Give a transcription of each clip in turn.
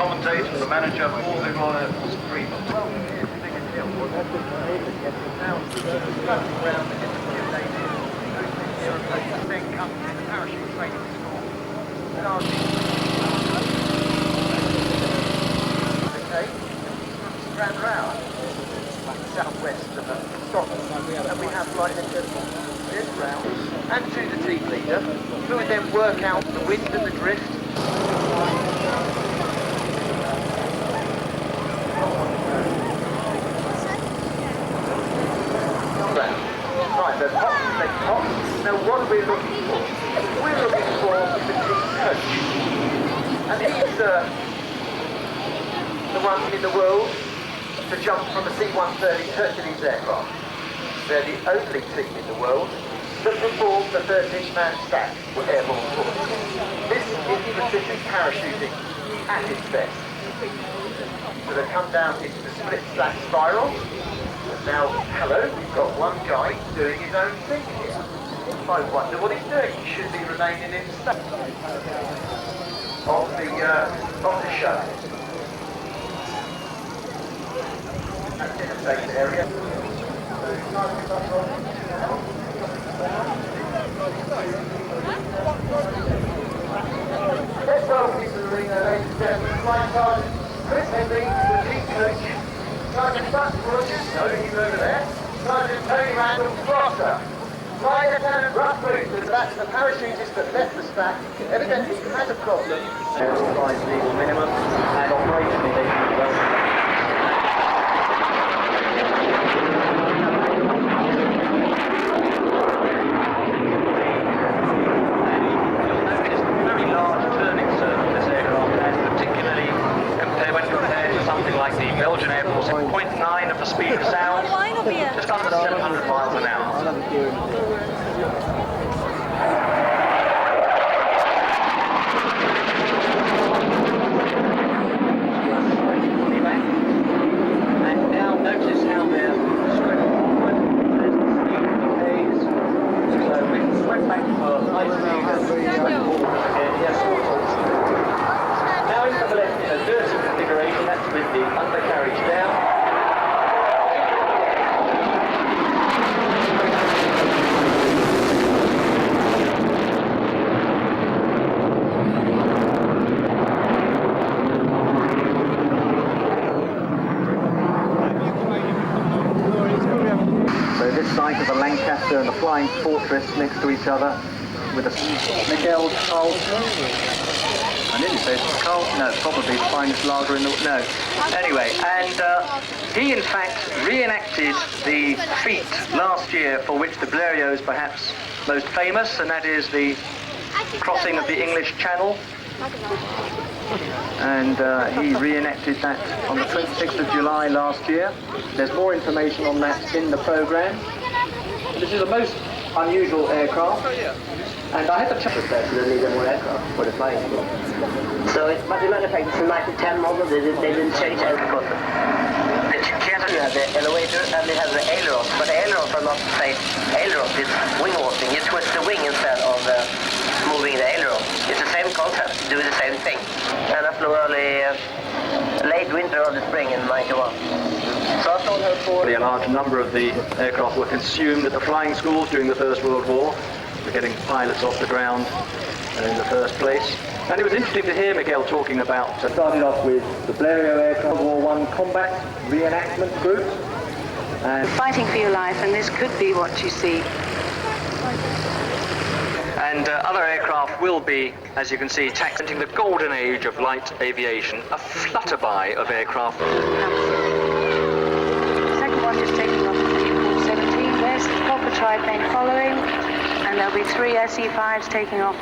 commentator, the manager, all the rather free. Then comes in the parachute training school. Okay, round around southwest of Scotland, and we have like this round, and to the team leader, who would then work out the wind and the drift. Right, the top. Now what are we looking for? We're looking for the team coach. And he's the one in the world to jump from a C-130 Hercules aircraft. They're the only team in the world that perform the 13-man stack with airborne force. This is precision parachuting at its best. So they come down into the split stack spiral. Now, hello, we've got one guy doing his own thing here. I wonder what he's doing. He should be remaining in the stack of the show. That's in a safe area. Let's welcome to the arena, ladies and gentlemen, Flying Sergeant Chris Henley, the team coach, Sergeant Buck Rogers, no, he's over there, Sergeant Tony Randall, Frosser, Flight Lieutenant Russ Booth, that's the parachutist that left the stack, evidently has a problem. Supplies legal minimum, and operationally they can well. Like the Belgian Air Force, 0.9 of the speed of sound, just under 700 miles an hour. And now notice how they're swept forward, there's the speed of the haze, so we can swept back for high speed and swept forward again, yes, now into the left in a dirty configuration, that's with the undercarriage down. So this site is a Lancaster and a Flying Fortress next to each other with a Miguel Carlson. I nearly said Carl. No, probably the finest lager in the... No. Anyway, and he in fact reenacted the feat last year for which the Blériot is perhaps most famous, and that is the crossing of the English Channel. And he reenacted that on the 26th of July last year. There's more information on that in the programme. This is a most unusual aircraft. And I had to check with that to need more aircraft for the flying school. So it's but the manufacturer from 1910 model, they didn't change anything. You have the elevator and it has the ailerons, but the ailerons are not the same ailerons, it's wing walking. You twist the wing instead of moving the aileron. It's the same concept, do the same thing. And I flew late winter or the spring in 91. So I told her for... A large number of the aircraft were consumed at the flying schools during the First World War. For getting pilots off the ground in the first place. And it was interesting to hear Miguel talking about... Started off with the Blériot Aircraft World War I combat reenactment group. And fighting for your life, and this could be what you see. And other aircraft will be, as you can see, taxing the golden age of light aviation, a flutterby of aircraft. The second one is taking off at 17. There's the proper triplane following. And there'll be 3 SE-5s taking off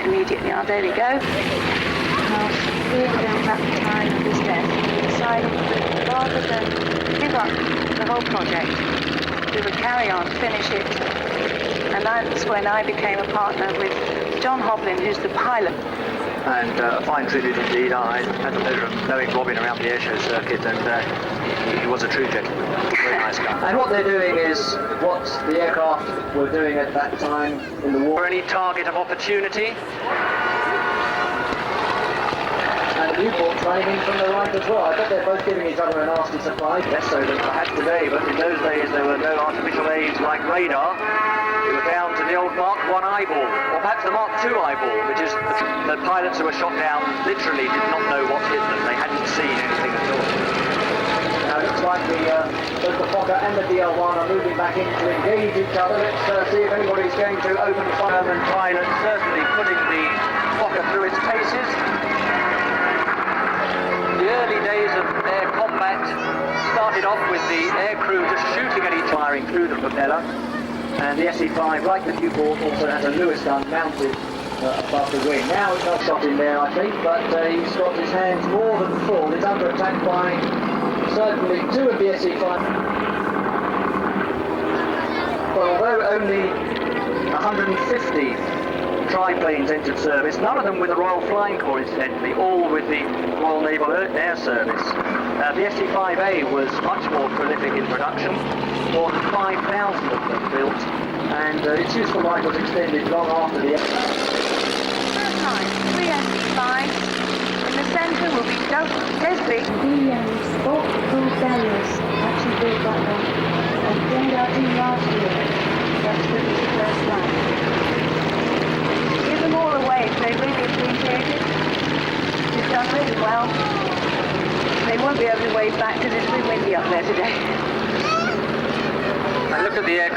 immediately. Oh, there we go. Now, doing down that time of his death, he decided that rather than give up the whole project, we would carry on, finish it. And that's when I became a partner with John Hoblin, who's the pilot. And a fine tribute indeed. I had the pleasure of knowing Robin around the airshow circuit, and he was a true gentleman. Very nice guy. And what they're doing is what the aircraft were doing at that time in the war. Any target of opportunity? And Newport's running in from the right as well. I bet they're both giving each other a nasty surprise. Less so than perhaps today, but in those days there were no artificial aids like radar. We were down to the old Mark 1 eyeball, or perhaps the Mark 2 eyeball, which is the pilots who were shot down literally did not know what hit them. They hadn't seen anything at all. Now it looks like both the Fokker and the DL1 are moving back in to engage each other. Let's see if anybody's going to open fire. German pilots certainly putting the Fokker through its paces. The early days of air combat started off with the air crew just shooting at each firing through the propeller. And the SE-5, like the Newport, also has a Lewis gun mounted above the wing. Now it's not shot in there, I think, but he's got his hands more than full. He's under attack by certainly two of the SE-5. Well, although only 150 triplanes entered service, none of them with the Royal Flying Corps, incidentally, all with the Royal Naval Air Service. The SE-5A was much more prolific in production, more than 5,000 of them built, and its useful life was extended long after the... First line, 3 SE5. In the centre will be Desby. The sport propellers actually built that one. I joined our team last year. That's the first line. Give them all away, they really appreciate it. You've done really well. They won't be able to wave back because it's really windy up there today. And look at the air...